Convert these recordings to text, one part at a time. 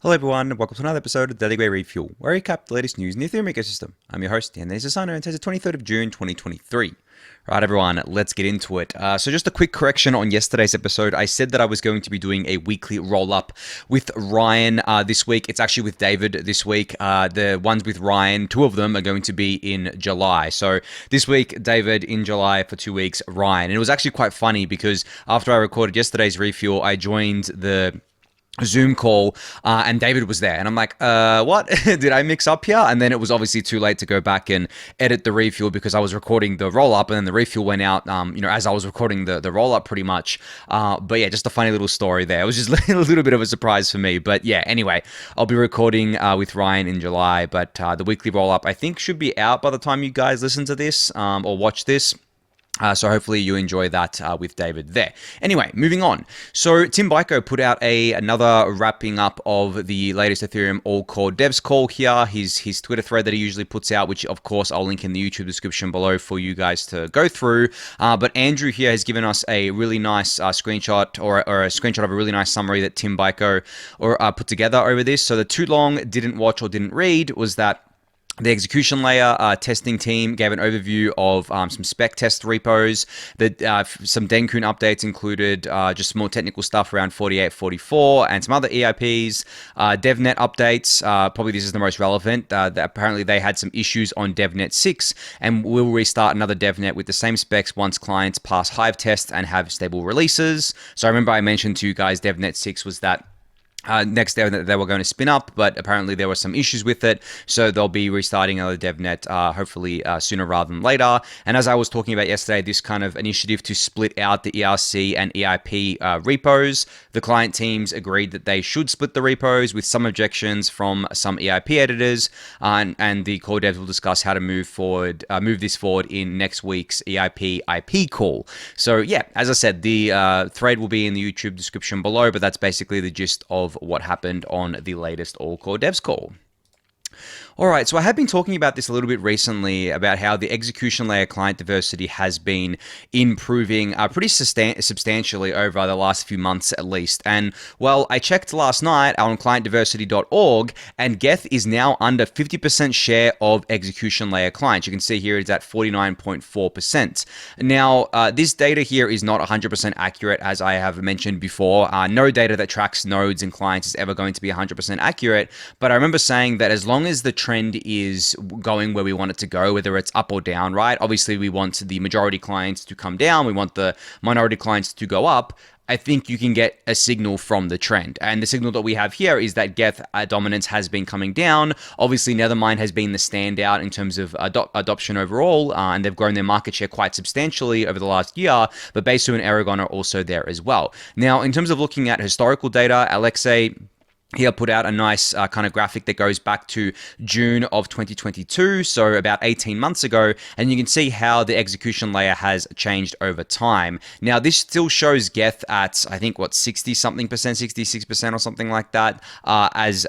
Hello everyone, and welcome to another episode of Daily Gwei Refuel, where I recap the latest news in the Ethereum ecosystem. I'm your host, Anthony Sassano, and today's the 23rd of June, 2023. Right, everyone, let's get into it. So just a quick correction on yesterday's episode. I said that I was going to be doing a weekly roll-up with Ryan this week. It's actually with David this week. The ones with Ryan, two of them are going to be in July. So this week, David in July for 2 weeks, Ryan. And it was actually quite funny because after I recorded yesterday's refuel, I joined the Zoom call and David was there and I'm like, what? Did I mix up here? And then it was obviously too late to go back and edit the refuel because I was recording the roll up and then the refuel went out, as I was recording the roll up pretty much. But yeah, just a funny little story there. It was just a little bit of a surprise for me. But yeah, anyway, I'll be recording with Ryan in July, but the weekly roll up I think should be out by the time you guys listen to this or watch this. So hopefully you enjoy that with David there. Anyway, moving on. So Tim Taiko put out another wrapping up of the latest Ethereum AllCoreDevs call here, his Twitter thread that he usually puts out, which of course I'll link in the YouTube description below for you guys to go through. But Andrew here has given us a really nice screenshot or a screenshot of a really nice summary that Tim Taiko put together over this. So the too long didn't watch or didn't read was that the execution layer testing team gave an overview of some spec test repos. That some Denkun updates included just more technical stuff around 4844 and some other EIPs. DevNet updates, probably this is the most relevant. That apparently they had some issues on DevNet 6 and will restart another DevNet with the same specs once clients pass Hive tests and have stable releases. So I remember I mentioned to you guys DevNet 6 was that next day that they were going to spin up, but apparently there were some issues with it, so they'll be restarting another DevNet hopefully sooner rather than later. And as I was talking about yesterday, this kind of initiative to split out the ERC and EIP repos, the client teams agreed that they should split the repos with some objections from some EIP editors, and the core devs will discuss how to move this forward in next week's EIP IP call. So yeah, as I said, the thread will be in the YouTube description below, but that's basically the gist of what happened on the latest AllCoreDevs call. All right, so I have been talking about this a little bit recently about how the execution layer client diversity has been improving pretty substantially over the last few months at least. And well, I checked last night on clientdiversity.org and Geth is now under 50% share of execution layer clients. You can see here it's at 49.4%. Now, this data here is not 100% accurate, as I have mentioned before. No data that tracks nodes and clients is ever going to be 100% accurate, but I remember saying that as long as the trend is going where we want it to go, whether it's up or down, right? Obviously, we want the majority clients to come down. We want the minority clients to go up. I think you can get a signal from the trend. And the signal that we have here is that Geth dominance has been coming down. Obviously, Nethermind has been the standout in terms of adoption overall, and they've grown their market share quite substantially over the last year, but Besu and Aragon are also there as well. Now, in terms of looking at historical data, Alexei here put out a nice kind of graphic that goes back to June of 2022, so about 18 months ago, and you can see how the execution layer has changed over time. Now, this still shows Geth at, I think, what, 60-something percent, 66% or something like that, as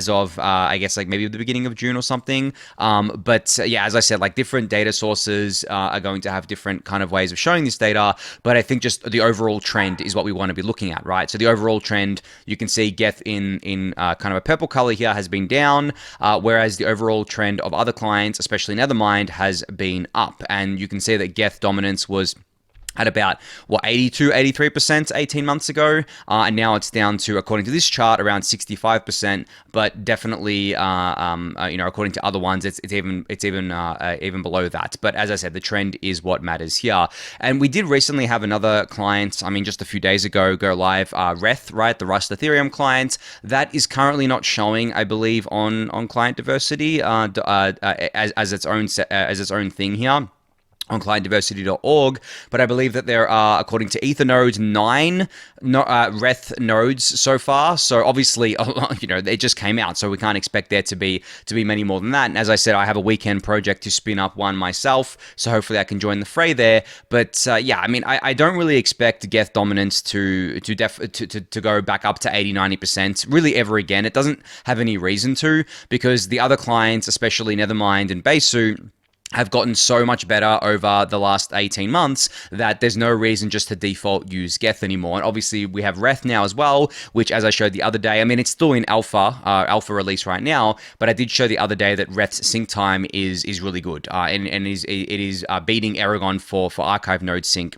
of, I guess, like maybe the beginning of June or something. But yeah, as I said, like different data sources are going to have different kind of ways of showing this data, but I think just the overall trend is what we want to be looking at, right? So the overall trend, you can see Geth in kind of a purple color here has been down, whereas the overall trend of other clients, especially Nethermind, has been up. And you can see that Geth dominance was at about, 82, 83% 18 months ago. And now it's down to, according to this chart, around 65%, but definitely, according to other ones, it's even below that. But as I said, the trend is what matters here. And we did recently have another client, just a few days ago, go live, Reth, right? The Rust Ethereum client. That is currently not showing, I believe, on client diversity as its own thing here on clientdiversity.org, but I believe that there are, according to Ethernodes, 9 Reth nodes so far. So obviously, it just came out, so we can't expect there to be many more than that. And as I said, I have a weekend project to spin up one myself, so hopefully I can join the fray there. But yeah, I don't really expect Geth dominance to go back up to 80-90% really ever again. It doesn't have any reason to, because the other clients, especially Nethermind and Besu, have gotten so much better over the last 18 months that there's no reason just to default use Geth anymore. And obviously we have Reth now as well, which, as I showed the other day, I mean, it's still in alpha release right now, but I did show the other day that Reth's sync time is really good, and it is beating Aragon for archive node sync.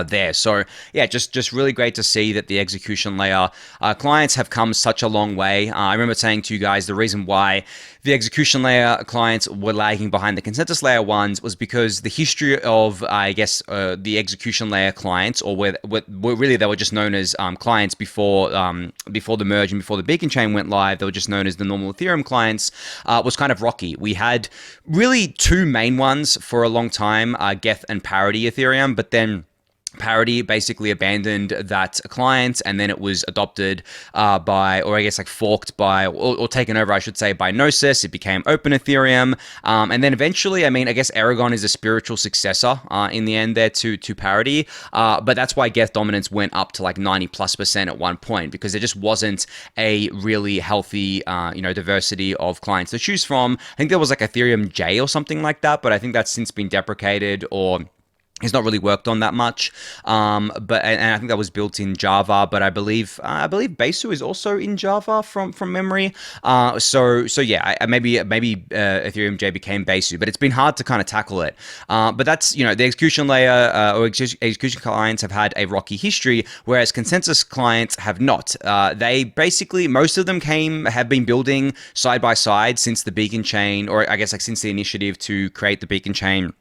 There. So yeah, just really great to see that the execution layer clients have come such a long way. I remember saying to you guys the reason why the execution layer clients were lagging behind the consensus layer ones was because the history of, I guess, the execution layer clients, or where really they were just known as clients before the merge and before the beacon chain went live, they were just known as the normal Ethereum clients, was kind of rocky. We had really two main ones for a long time, Geth and Parity Ethereum, but then Parity basically abandoned that client, and then it was adopted by, or I guess like forked by, or taken over, I should say, by Gnosis. It became Open Ethereum, and then eventually, I mean, I guess Aragon is a spiritual successor in the end there to Parity, but that's why Geth dominance went up to like 90+% at one point, because there just wasn't a really healthy, diversity of clients to choose from. I think there was like Ethereum J or something like that, but I think that's since been deprecated, or he's not really worked on that much, but I think that was built in Java. But I believe Besu is also in Java from memory. So yeah, maybe Ethereum J became Besu, but it's been hard to kind of tackle it. But that's, the execution layer or execution clients have had a rocky history, whereas consensus clients have not. They basically, most of them have been building side by side since the beacon chain, or I guess like since the initiative to create the beacon chain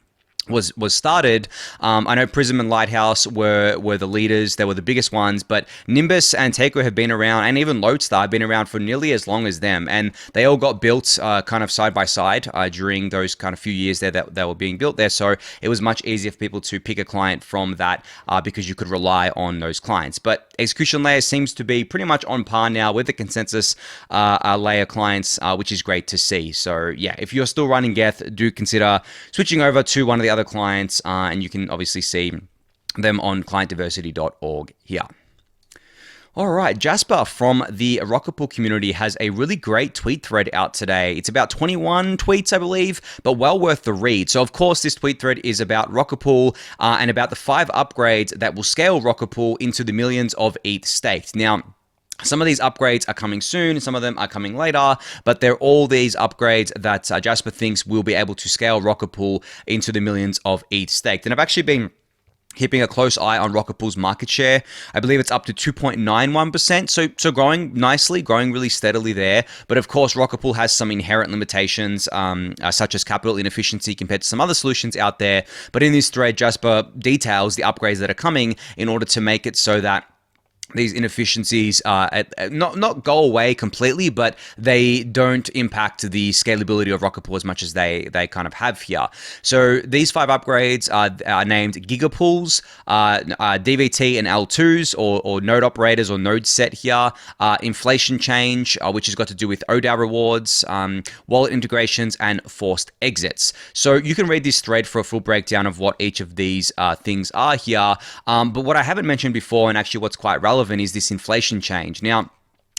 was started. I know Prism and Lighthouse were the leaders. They were the biggest ones, but Nimbus and Taiko have been around, and even Lodestar have been around for nearly as long as them. And they all got built kind of side by side during those kind of few years there that they were being built there. So it was much easier for people to pick a client from that because you could rely on those clients. But execution layer seems to be pretty much on par now with the consensus layer clients, which is great to see. So yeah, if you're still running Geth, do consider switching over to one of the other clients, and you can obviously see them on clientdiversity.org here. All right, Jasper from the Rocket Pool community has a really great tweet thread out today. It's about 21 tweets, I believe, but well worth the read. So, of course, this tweet thread is about Rocket Pool and about the 5 upgrades that will scale Rocket Pool into the millions of ETH staked. Now, some of these upgrades are coming soon, some of them are coming later, but they're all these upgrades that Jasper thinks will be able to scale Rocket Pool into the millions of ETH staked. And I've actually been keeping a close eye on Rocket Pool's market share. I believe it's up to 2.91%, so growing nicely, growing really steadily there. But of course, Rocket Pool has some inherent limitations, such as capital inefficiency compared to some other solutions out there. But in this thread, Jasper details the upgrades that are coming in order to make it so that these inefficiencies not go away completely, but they don't impact the scalability of Rocket Pool as much as they kind of have here. So these 5 upgrades are named Gigapools, DVT and L2s, or node operators or node set here, inflation change, which has got to do with ODAO rewards, wallet integrations, and forced exits. So you can read this thread for a full breakdown of what each of these things are here. But what I haven't mentioned before, and actually what's quite relevant, is this inflation change. Now,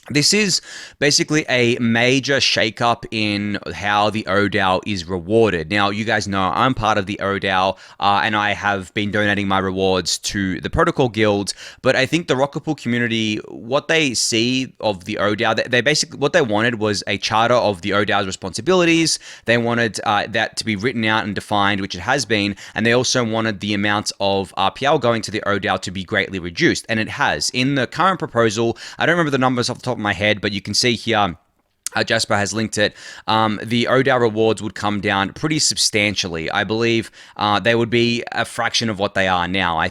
this is basically a major shakeup in how the ODAO is rewarded. Now, you guys know I'm part of the ODAO, and I have been donating my rewards to the Protocol Guild. But I think the Rocket Pool community, what they see of the ODAO, they basically, what they wanted was a charter of the ODAO's responsibilities. They wanted that to be written out and defined, which it has been. And they also wanted the amount of RPL going to the ODAO to be greatly reduced. And it has. In the current proposal, I don't remember the numbers off the top of my head, but you can see here, Jasper has linked it. The ODAO rewards would come down pretty substantially. I believe they would be a fraction of what they are now. I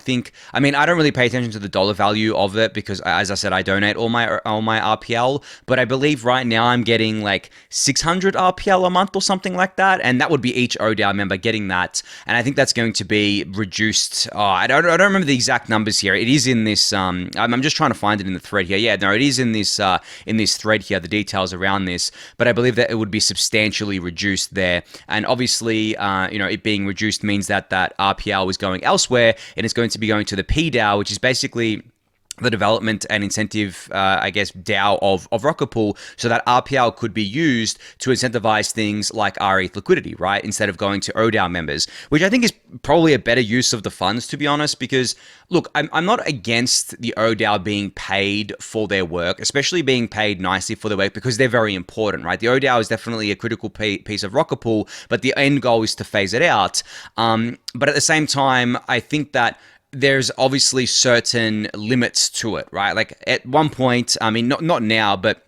mean, I don't really pay attention to the dollar value of it because, as I said, I donate all my RPL. But I believe right now I'm getting like 600 RPL a month or something like that, and that would be each ODAO member getting that. And I think that's going to be reduced. I don't remember the exact numbers here. It is in this. I'm just trying to find it in the thread here. Yeah, no, it is in this thread here. The details around this, but I believe that it would be substantially reduced there. And obviously, it being reduced means that RPL is going elsewhere, and it's going to be going to the PDAO, which is basically the development and incentive, I guess, DAO of Rocket Pool, so that RPL could be used to incentivize things like RETH liquidity, right? Instead of going to ODAO members, which I think is probably a better use of the funds, to be honest, because look, I'm not against the ODAO being paid for their work, especially being paid nicely for their work, because they're very important, right? The ODAO is definitely a critical piece of Rocket Pool, but the end goal is to phase it out. But at the same time, I think that there's obviously certain limits to it, right? Like at one point, I mean, not now, but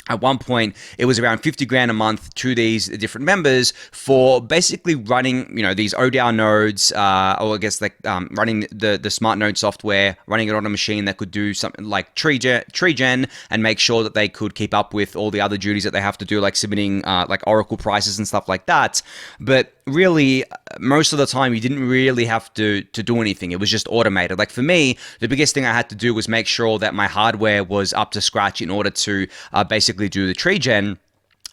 at one point, it was around 50 grand a month to these different members for basically running, these ODAO nodes, or I guess like running the smart node software, running it on a machine that could do something like tree gen and make sure that they could keep up with all the other duties that they have to do, like submitting like Oracle prices and stuff like that. But really, most of the time, you didn't really have to do anything. It was just automated. Like for me, the biggest thing I had to do was make sure that my hardware was up to scratch in order to basically do the tree gen.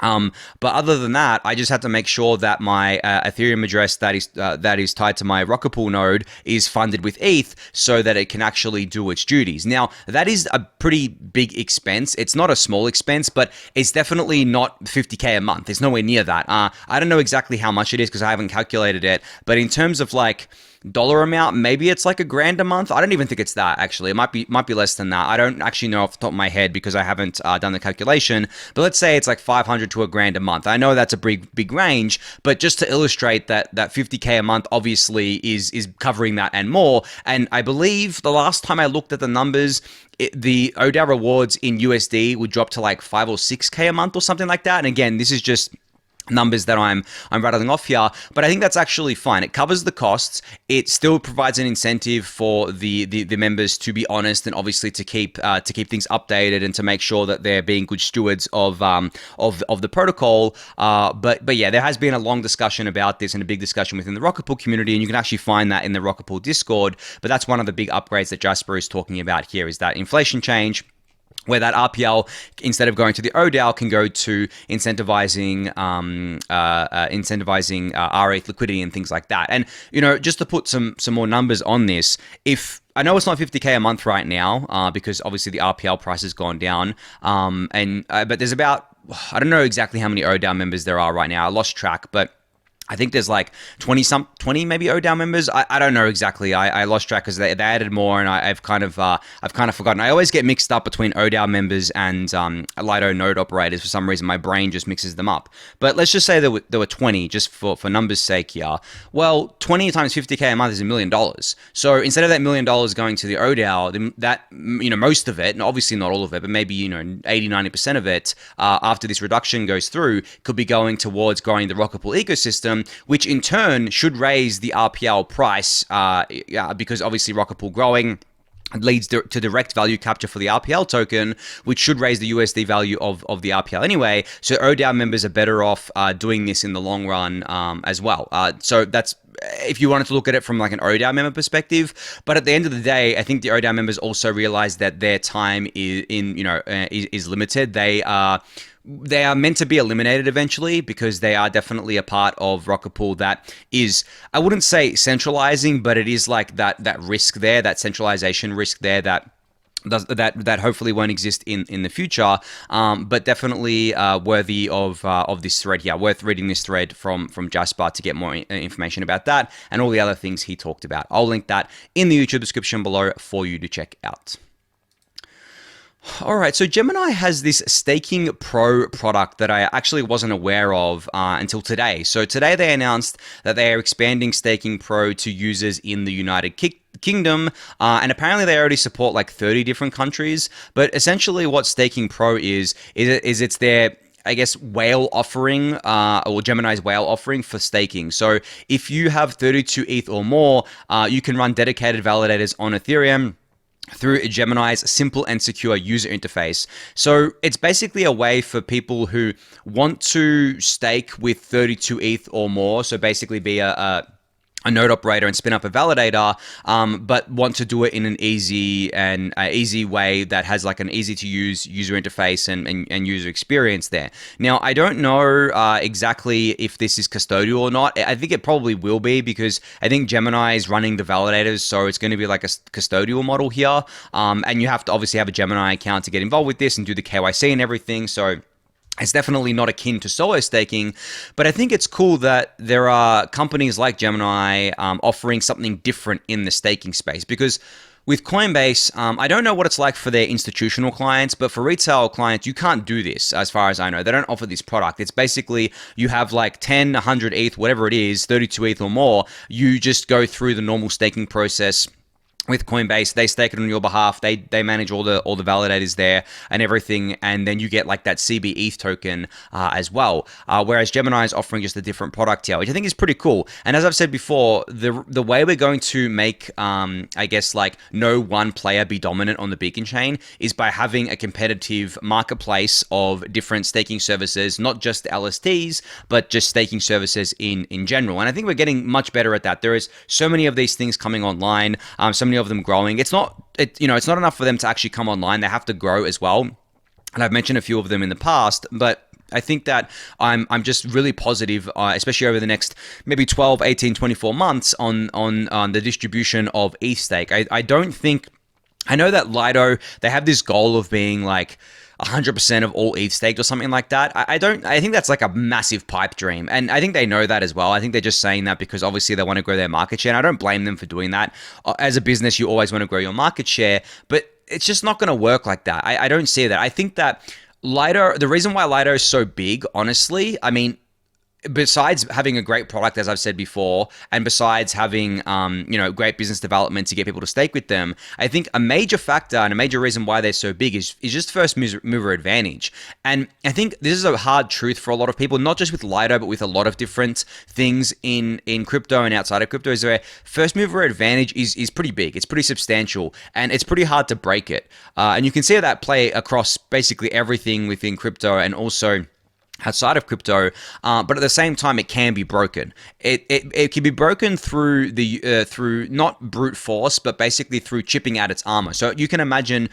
But other than that, I just had to make sure that my Ethereum address that is tied to my Rocket Pool node is funded with ETH so that it can actually do its duties. Now, that is a pretty big expense. It's not a small expense, but it's definitely not 50K a month. It's nowhere near that. I don't know exactly how much it is because I haven't calculated it, but in terms of like dollar amount, maybe it's like $1,000 a month. I don't even think it's that, actually. It might be less than that. I don't actually know off the top of my head because I haven't done the calculation, but let's say it's like 500 to $1,000 a month. I know that's a big range, but just to illustrate that 50K a month obviously is covering that and more. And I believe the last time I looked at the numbers, the ODAO rewards in USD would drop to like 5 or 6K a month or something like that. And again, this is just numbers that I'm rattling off here, but I think that's actually fine. It covers the costs. It still provides an incentive for the members to be honest and obviously to keep things updated and to make sure that they're being good stewards of the protocol. But yeah, there has been a long discussion about this and a big discussion within the Rocket Pool community, and you can actually find that in the Rocket Pool Discord. But that's one of the big upgrades that Jasper is talking about here, is that inflation change, where that RPL, instead of going to the ODAO, can go to incentivizing RETH liquidity and things like that. And just to put some more numbers on this, if I know it's not 50K a month right now, because obviously the RPL price has gone down, but there's about, I don't know exactly how many ODAO members there are right now. I lost track, but I think there's like 20 maybe ODAO members. I don't know exactly. I lost track because they added more, and I've kind of forgotten. I always get mixed up between ODAO members and Lido node operators. For some reason, my brain just mixes them up. But let's just say there were 20, just for numbers' sake here. Well, 20 times 50K a month is $1 million. So instead of that $1 million going to the ODAO, that most of it, and obviously not all of it, but maybe 80-90% of it, after this reduction goes through, could be going towards growing the Rocket Pool ecosystem, which in turn should raise the RPL price, because obviously Rocket Pool growing leads to direct value capture for the RPL token, which should raise the USD value of the RPL anyway. So ODAO members are better off doing this in the long run as well. So that's if you wanted to look at it from like an ODAO member perspective. But at the end of the day, I think the ODAO members also realize that their time is limited. They are meant to be eliminated eventually, because they are definitely a part of Rocket Pool that is, I wouldn't say centralizing, but it is like that risk there, that centralization risk there that hopefully won't exist in the future, but definitely worthy of this thread here. Worth reading this thread from Jasper to get more information about that and all the other things he talked about. I'll link that in the YouTube description below for you to check out. All right, so Gemini has this Staking Pro product that I actually wasn't aware of until today. So today they announced that they are expanding Staking Pro to users in the United Kingdom, and apparently they already support like 30 different countries. But essentially what Staking Pro is it's their, I guess, whale offering, or Gemini's whale offering for staking. So if you have 32 ETH or more, you can run dedicated validators on Ethereum through Gemini's simple and secure user interface. So it's basically a way for people who want to stake with 32 ETH or more, so basically be a a node operator and spin up a validator, but want to do it in an easy way that has like an easy to use user interface and user experience there. Now, I don't know exactly if this is custodial or not. I think it probably will be, because I think Gemini is running the validators, so it's going to be like a custodial model here. And you have to obviously have a Gemini account to get involved with this and do the KYC and everything. So it's definitely not akin to solo staking, but I think it's cool that there are companies like Gemini offering something different in the staking space. Because with Coinbase, I don't know what it's like for their institutional clients, but for retail clients, you can't do this as far as I know. They don't offer this product. It's basically you have like 10, 100 ETH, whatever it is, 32 ETH or more. You just go through the normal staking process. With Coinbase, they stake it on your behalf. They manage all the validators there and everything, and then you get like that CB ETH token as well. Whereas Gemini is offering just a different product here, which I think is pretty cool. And as I've said before, the way we're going to make I guess like no one player be dominant on the Beacon chain is by having a competitive marketplace of different staking services, not just LSTs, but just staking services in general. And I think we're getting much better at that. There is so many of these things coming online. So many of them growing. It's not enough for them to actually come online. They have to grow as well. And I've mentioned a few of them in the past, but I think that I'm just really positive, especially over the next maybe 12, 18, 24 months on the distribution of ETH stake. I know that Lido, they have this goal of being like 100% of all ETH staked or something like that. I think that's like a massive pipe dream. And I think they know that as well. I think they're just saying that because obviously they want to grow their market share. And I don't blame them for doing that. As a business, you always want to grow your market share, but it's just not going to work like that. I don't see that. I think that Lido, the reason why Lido is so big, honestly, I mean, besides having a great product, as I've said before, and besides having great business development to get people to stake with them, I think a major factor and a major reason why they're so big is just first mover advantage. And I think this is a hard truth for a lot of people, not just with Lido, but with a lot of different things in crypto and outside of crypto, is where first mover advantage is pretty big. It's pretty substantial, and it's pretty hard to break it. And you can see that play across basically everything within crypto and also outside of crypto, but at the same time, it can be broken. It can be broken through through not brute force, but basically through chipping at its armor. So you can imagine,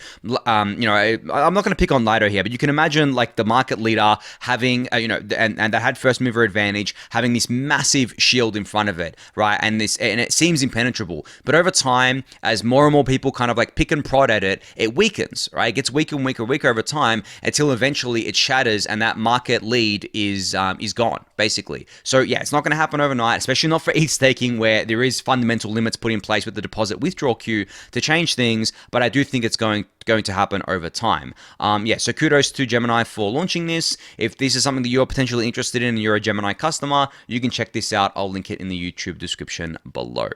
I'm not going to pick on Lido here, but you can imagine like the market leader having, and that had first mover advantage, having this massive shield in front of it, right? And it seems impenetrable, but over time, as more and more people kind of like pick and prod at it, it weakens, right? It gets weaker and weaker and weaker over time until eventually it shatters, and that market lead is gone, basically. So yeah, it's not going to happen overnight, especially not for ETH staking, where there is fundamental limits put in place with the deposit withdrawal queue to change things, but I do think it's going to happen over time. So kudos to Gemini for launching this. If this is something that you're potentially interested in and you're a Gemini customer, you can check this out. I'll link it in the YouTube description below.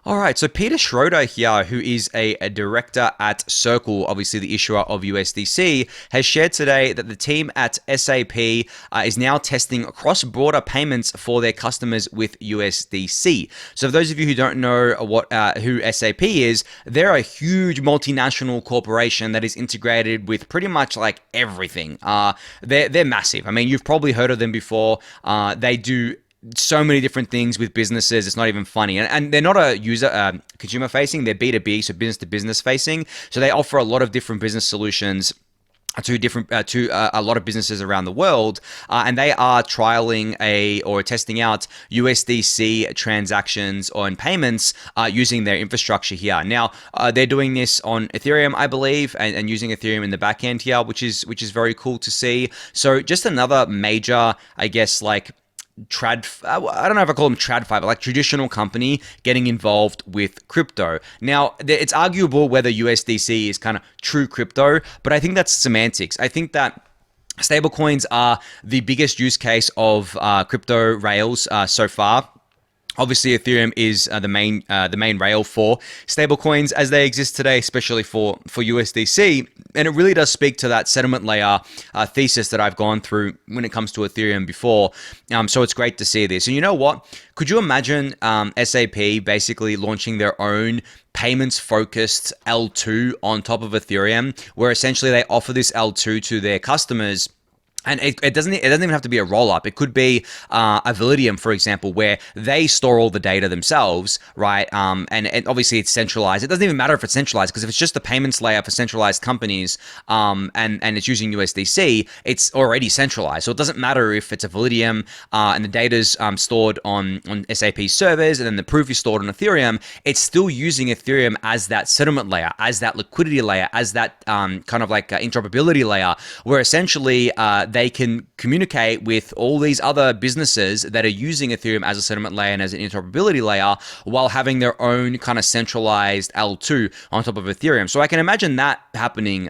All right, so Peter Schroeder here, who is a director at Circle, obviously the issuer of USDC, has shared today that the team at SAP is now testing cross-border payments for their customers with USDC. So for those of you who don't know who SAP is, they're a huge multinational corporation that is integrated with pretty much like everything. They're massive. I mean, you've probably heard of them before. They do so many different things with businesses. It's not even funny. And they're not a consumer facing, they're B2B, so business to business facing. So they offer a lot of different business solutions to a lot of businesses around the world, and they are trialing or testing out USDC transactions and payments using their infrastructure here. Now they're doing this on Ethereum, I believe, and using Ethereum in the back end here, which is very cool to see. So just another major, I guess, like I don't know if I call them TradFi, but like traditional company getting involved with crypto. Now, it's arguable whether USDC is kind of true crypto, but I think that's semantics. I think that stablecoins are the biggest use case of crypto rails so far. Obviously, Ethereum is the main rail for stablecoins as they exist today, especially for USDC. And it really does speak to that settlement layer thesis that I've gone through when it comes to Ethereum before. So it's great to see this. And you know what? Could you imagine SAP basically launching their own payments-focused L2 on top of Ethereum, where essentially they offer this L2 to their customers And it doesn't even have to be a roll up. It could be a Validium, for example, where they store all the data themselves, right? And obviously it's centralized. It doesn't even matter if it's centralized, because if it's just the payments layer for centralized companies, and it's using USDC, it's already centralized. So it doesn't matter if it's a Validium and the data's stored on SAP servers, and then the proof is stored on Ethereum. It's still using Ethereum as that settlement layer, as that liquidity layer, as that kind of like interoperability layer, where essentially they can communicate with all these other businesses that are using Ethereum as a settlement layer and as an interoperability layer, while having their own kind of centralized L2 on top of Ethereum. So I can imagine that happening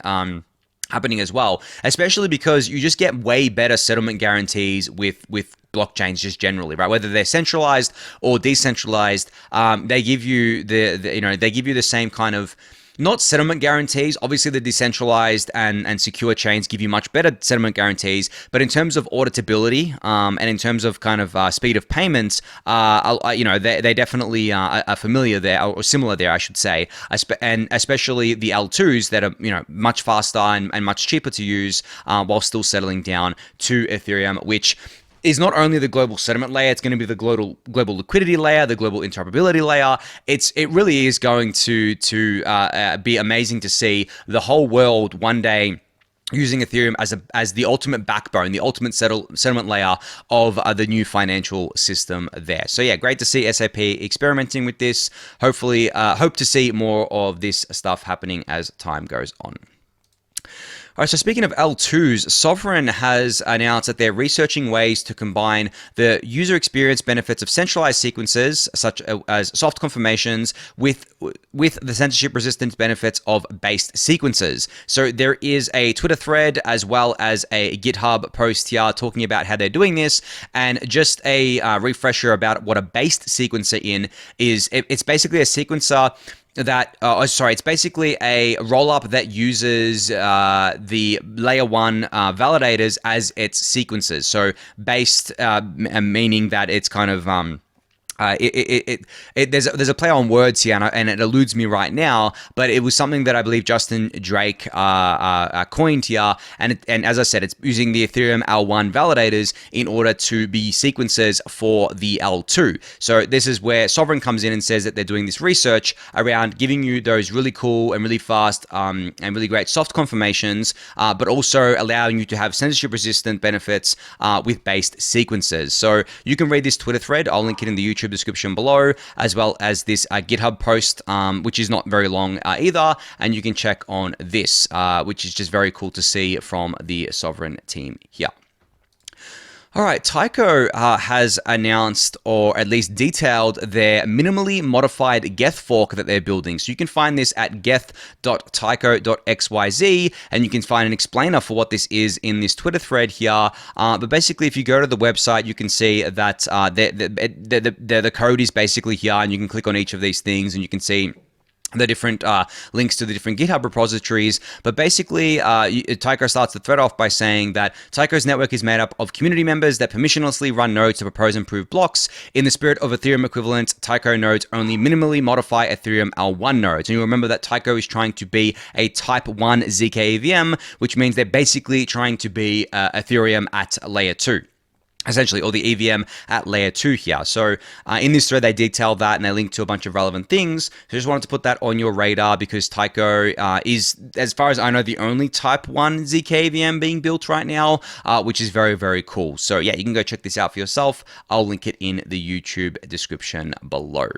as well, especially because you just get way better settlement guarantees with blockchains just generally, right? Whether they're centralized or decentralized, they give you they give you the same kind of, not settlement guarantees. Obviously, the decentralized and secure chains give you much better settlement guarantees. But in terms of auditability and in terms of kind of speed of payments, they definitely are familiar there, or similar there, I should say. And especially the L2s that are much faster and much cheaper to use, while still settling down to Ethereum, which is not only the global settlement layer, it's going to be the global liquidity layer, the global interoperability layer. It really is going to be amazing to see the whole world one day using Ethereum as the ultimate backbone, the ultimate settlement layer of the new financial system there. So yeah, great to see SAP experimenting with this. Hopefully, hope to see more of this stuff happening as time goes on. All right, so speaking of L2s, Sovereign has announced that they're researching ways to combine the user experience benefits of centralized sequences, such as soft confirmations, with the censorship-resistant benefits of based sequences. So there is a Twitter thread as well as a GitHub post here talking about how they're doing this, and just a refresher about what a based sequencer is. It's basically a sequencer that, it's basically a rollup that uses the layer 1 validators as its sequences. So based, meaning that it's kind of there's a play on words here, and it eludes me right now, but it was something that I believe Justin Drake coined here, and as I said, it's using the Ethereum L1 validators in order to be sequencers for the L2. So this is where Sovereign comes in and says that they're doing this research around giving you those really cool and really fast and really great soft confirmations, but also allowing you to have censorship-resistant benefits with based sequences. So you can read this Twitter thread. I'll link it in the YouTube description below, as well as this GitHub post, which is not very long either, and you can check on this, which is just very cool to see from the Sovereign team here. All right, Taiko has announced, or at least detailed, their minimally modified Geth fork that they're building. So you can find this at geth.taiko.xyz, and you can find an explainer for what this is in this Twitter thread here. But basically, if you go to the website, you can see that the code is basically here, and you can click on each of these things, and you can see the different links to the different GitHub repositories. But basically, Taiko starts the thread off by saying that Taiko's network is made up of community members that permissionlessly run nodes to propose and prove blocks. In the spirit of Ethereum equivalent, Taiko nodes only minimally modify Ethereum L1 nodes. And you remember that Taiko is trying to be a type 1 ZK EVM, which means they're basically trying to be Ethereum at layer 2. Essentially, or the EVM at layer 2 here. So in this thread, they detail that, and they link to a bunch of relevant things. So just wanted to put that on your radar, because Taiko is, as far as I know, the only type 1 ZK EVM being built right now, which is very, very cool. So yeah, you can go check this out for yourself. I'll link it in the YouTube description below.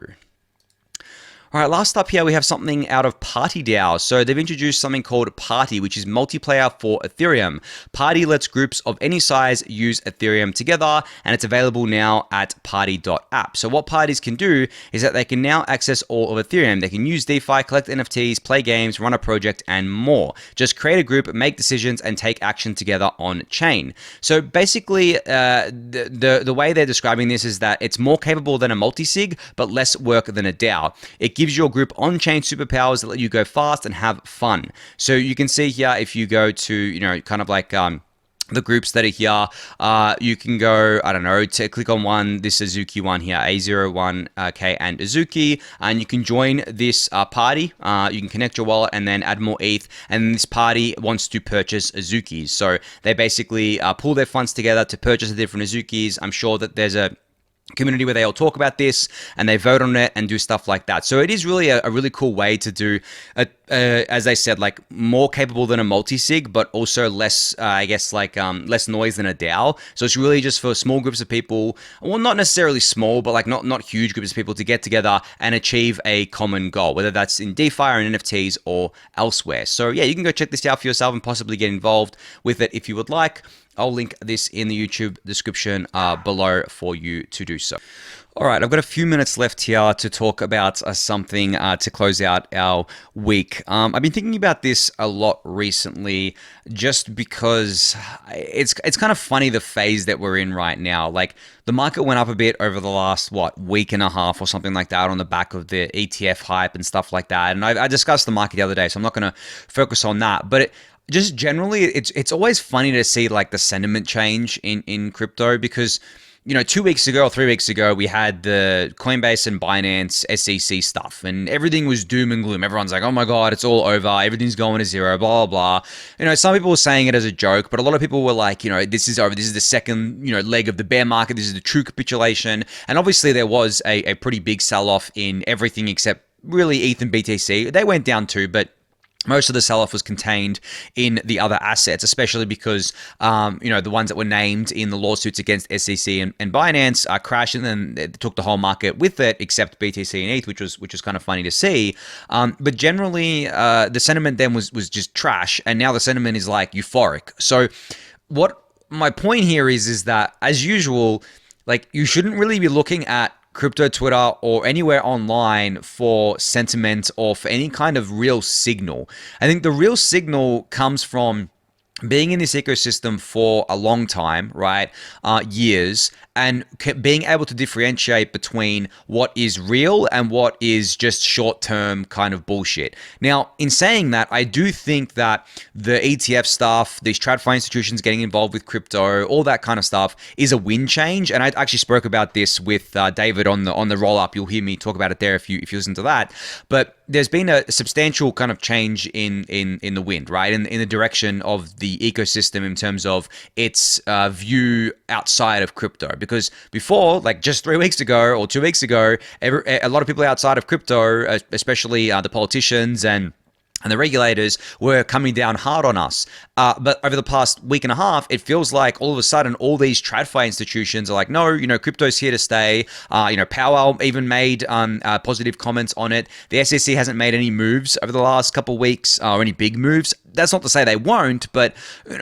All right, last up here, we have something out of PartyDAO. So they've introduced something called Party, which is multiplayer for Ethereum. Party lets groups of any size use Ethereum together, and it's available now at party.app. So what parties can do is that they can now access all of Ethereum. They can use DeFi, collect NFTs, play games, run a project, and more. Just create a group, make decisions, and take action together on chain. So basically, the way they're describing this is that it's more capable than a multi-sig, but less work than a DAO. It gives your group on-chain superpowers that let you go fast and have fun. So you can see here, if you go to, kind of like the groups that are here. You can go, I don't know, to click on one, this Azuki one here, A01K and Azuki, and you can join this party. You can connect your wallet and then add more ETH, and this party wants to purchase Azukis. So they basically pull their funds together to purchase the different Azukis. I'm sure that there's a community where they all talk about this and they vote on it and do stuff like that. So it is really a really cool way to do, as I said, like more capable than a multi-sig, but also less, I guess, like less noise than a DAO. So it's really just for small groups of people, well, not necessarily small, but like not huge groups of people to get together and achieve a common goal, whether that's in DeFi or in NFTs or elsewhere. So yeah, you can go check this out for yourself and possibly get involved with it if you would like. I'll link this in the YouTube description below for you to do so. All right, I've got a few minutes left here to talk about something to close out our week. I've been thinking about this a lot recently just because it's kind of funny the phase that we're in right now. Like the market went up a bit over the last, week and a half or something like that on the back of the ETF hype and stuff like that. And I discussed the market the other day, so I'm not going to focus on that. But just generally, it's always funny to see like the sentiment change in crypto because, 2 weeks ago or 3 weeks ago, we had the Coinbase and Binance SEC stuff and everything was doom and gloom. Everyone's like, oh my God, it's all over. Everything's going to zero, blah, blah, blah. Some people were saying it as a joke, but a lot of people were like, this is over. This is the second, leg of the bear market. This is the true capitulation. And obviously there was a pretty big sell-off in everything except really ETH and BTC. They went down too, but most of the sell-off was contained in the other assets, especially because, the ones that were named in the lawsuits against SEC and Binance crashed, and then it took the whole market with it, except BTC and ETH, which was kind of funny to see. But generally, the sentiment then was just trash, and now the sentiment is like euphoric. So, what my point here is that, as usual, like you shouldn't really be looking at crypto Twitter or anywhere online for sentiment or for any kind of real signal. I think the real signal comes from being in this ecosystem for a long time, right? Years, and being able to differentiate between what is real and what is just short-term kind of bullshit. Now, in saying that, I do think that the ETF stuff, these TradFi institutions getting involved with crypto, all that kind of stuff is a wind change. And I actually spoke about this with David on the roll-up. You'll hear me talk about it there if you listen to that. But there's been a substantial kind of change in the wind, right? In the direction of the ecosystem in terms of its view outside of crypto. Because before, like just 3 weeks ago or 2 weeks ago, a lot of people outside of crypto, especially the politicians and the regulators, were coming down hard on us. But over the past week and a half, it feels like all of a sudden all these TradFi institutions are like, no, crypto's here to stay. Powell even made positive comments on it. The SEC hasn't made any moves over the last couple of weeks or any big moves. That's not to say they won't, but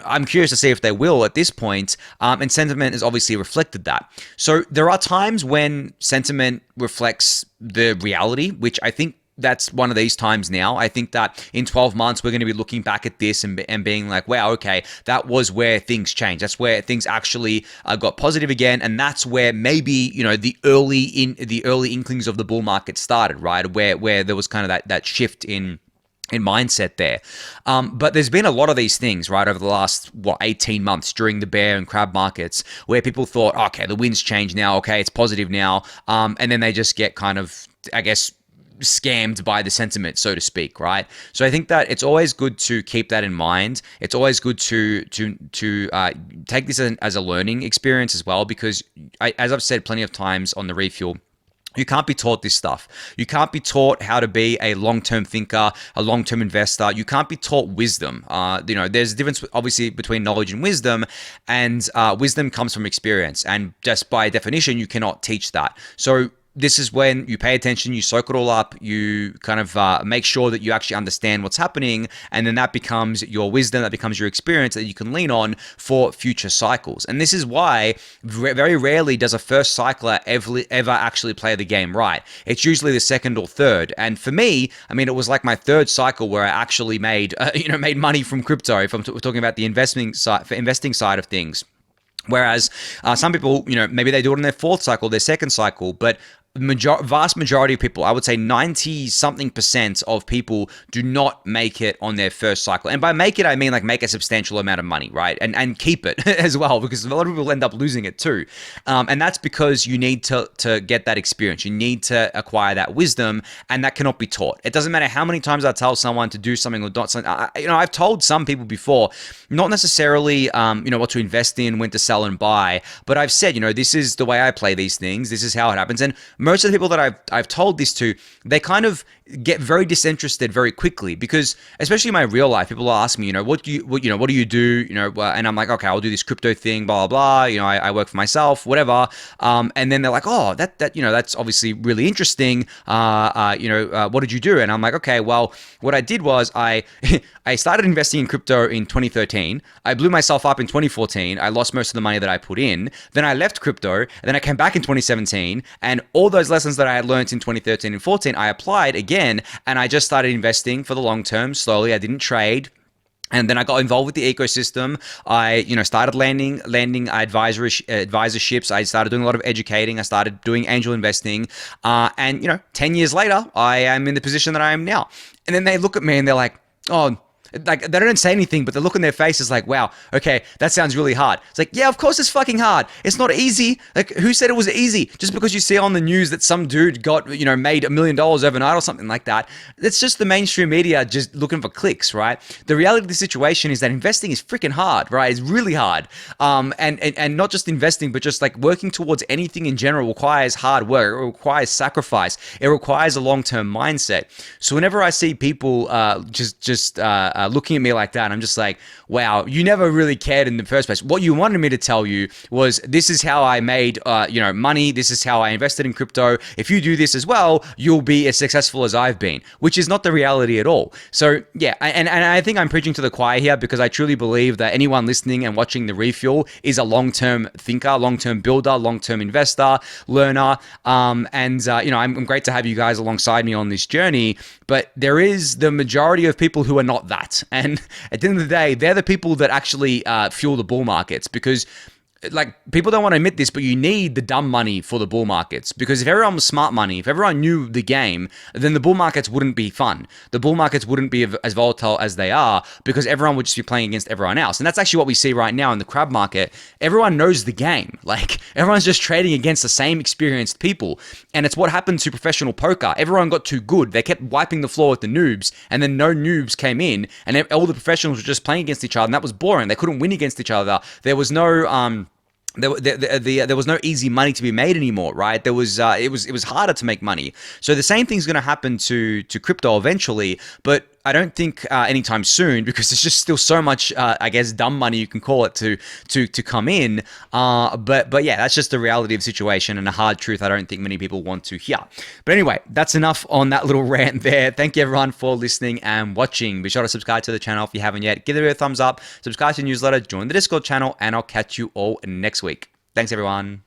I'm curious to see if they will at this point. And sentiment has obviously reflected that. So there are times when sentiment reflects the reality, which I think that's one of these times now. I think that in 12 months, we're going to be looking back at this and being like, wow, okay, that was where things changed. That's where things actually got positive again. And that's where maybe, the early inklings of the bull market started, right? Where there was kind of that shift in mindset there. But there's been a lot of these things, right, over the last, 18 months during the bear and crab markets where people thought, okay, the wind's changed now. Okay, it's positive now. And then they just get kind of, I guess, scammed by the sentiment, so to speak, right? So I think that it's always good to keep that in mind. It's always good to take this as a learning experience as well, because as I've said plenty of times on the Refuel, you can't be taught this stuff. You can't be taught how to be a long-term thinker, a long-term investor. You can't be taught wisdom. There's a difference, obviously, between knowledge and wisdom wisdom comes from experience. And just by definition, you cannot teach that. So this is when you pay attention, you soak it all up, you kind of make sure that you actually understand what's happening, and then that becomes your wisdom, that becomes your experience that you can lean on for future cycles. And this is why very rarely does a first cycler ever actually play the game right. It's usually the second or third. And for me, it was like my third cycle where I actually made money from crypto, if we're talking about the investing side of things. Whereas some people, maybe they do it in their fourth cycle, their second cycle, but vast majority of people, I would say 90 something percent of people do not make it on their first cycle. And by make it, I mean like make a substantial amount of money, right? And keep it as well, because a lot of people end up losing it too. And that's because you need to get that experience. You need to acquire that wisdom, and that cannot be taught. It doesn't matter how many times I tell someone to do something or not something. I've told some people before, not necessarily, what to invest in, when to sell and buy, but I've said, this is the way I play these things. This is how it happens. And most of the people that I've told this to, they kind of get very disinterested very quickly, because especially in my real life, people ask me, what do you do? And I'm like, okay, I'll do this crypto thing, blah, blah, blah. I work for myself, whatever. And then they're like, oh, that's obviously really interesting. What did you do? And I'm like, okay, well, what I did was I started investing in crypto in 2013. I blew myself up in 2014. I lost most of the money that I put in. Then I left crypto. And then I came back in 2017. And all those lessons that I had learned in 2013 and 14, I applied again. And I just started investing for the long term slowly. I didn't trade. And then I got involved with the ecosystem. I, started landing advisorships. I started doing a lot of educating. I started doing angel investing. And 10 years later, I am in the position that I am now. And then they look at me and they're like, oh, like they don't say anything, but the look on their face is like, wow, okay, that sounds really hard. It's like, yeah, of course it's fucking hard. It's not easy. Like, who said it was easy? Just because you see on the news that some dude got, made $1 million overnight or something like that. It's just the mainstream media just looking for clicks, right? The reality of the situation is that investing is freaking hard, right? It's really hard. And not just investing, but just like working towards anything in general requires hard work. It requires sacrifice. It requires a long-term mindset. So whenever I see people looking at me like that, I'm just like, wow, you never really cared in the first place. What you wanted me to tell you was, this is how I made money. This is how I invested in crypto. If you do this as well, you'll be as successful as I've been, which is not the reality at all. So yeah, and I think I'm preaching to the choir here, because I truly believe that anyone listening and watching the Refuel is a long-term thinker, long-term builder, long-term investor, learner. I'm great to have you guys alongside me on this journey, but there is the majority of people who are not that. And at the end of the day, they're the people that actually fuel the bull markets, because like, people don't want to admit this, but you need the dumb money for the bull markets, because if everyone was smart money, if everyone knew the game, then the bull markets wouldn't be fun. The bull markets wouldn't be as volatile as they are, because everyone would just be playing against everyone else. And that's actually what we see right now in the crab market. Everyone knows the game. Like, everyone's just trading against the same experienced people. And it's what happened to professional poker. Everyone got too good. They kept wiping the floor with the noobs, and then no noobs came in, and all the professionals were just playing against each other, and that was boring. They couldn't win against each other. There was no there was no easy money to be made anymore, right? It was harder to make money. So the same thing's going to happen to crypto eventually, but I don't think anytime soon, because there's just still so much, dumb money, you can call it, to come in. But yeah, that's just the reality of the situation, and a hard truth I don't think many people want to hear. But anyway, that's enough on that little rant there. Thank you everyone for listening and watching. Be sure to subscribe to the channel if you haven't yet. Give the video a thumbs up, subscribe to the newsletter, join the Discord channel, and I'll catch you all next week. Thanks everyone.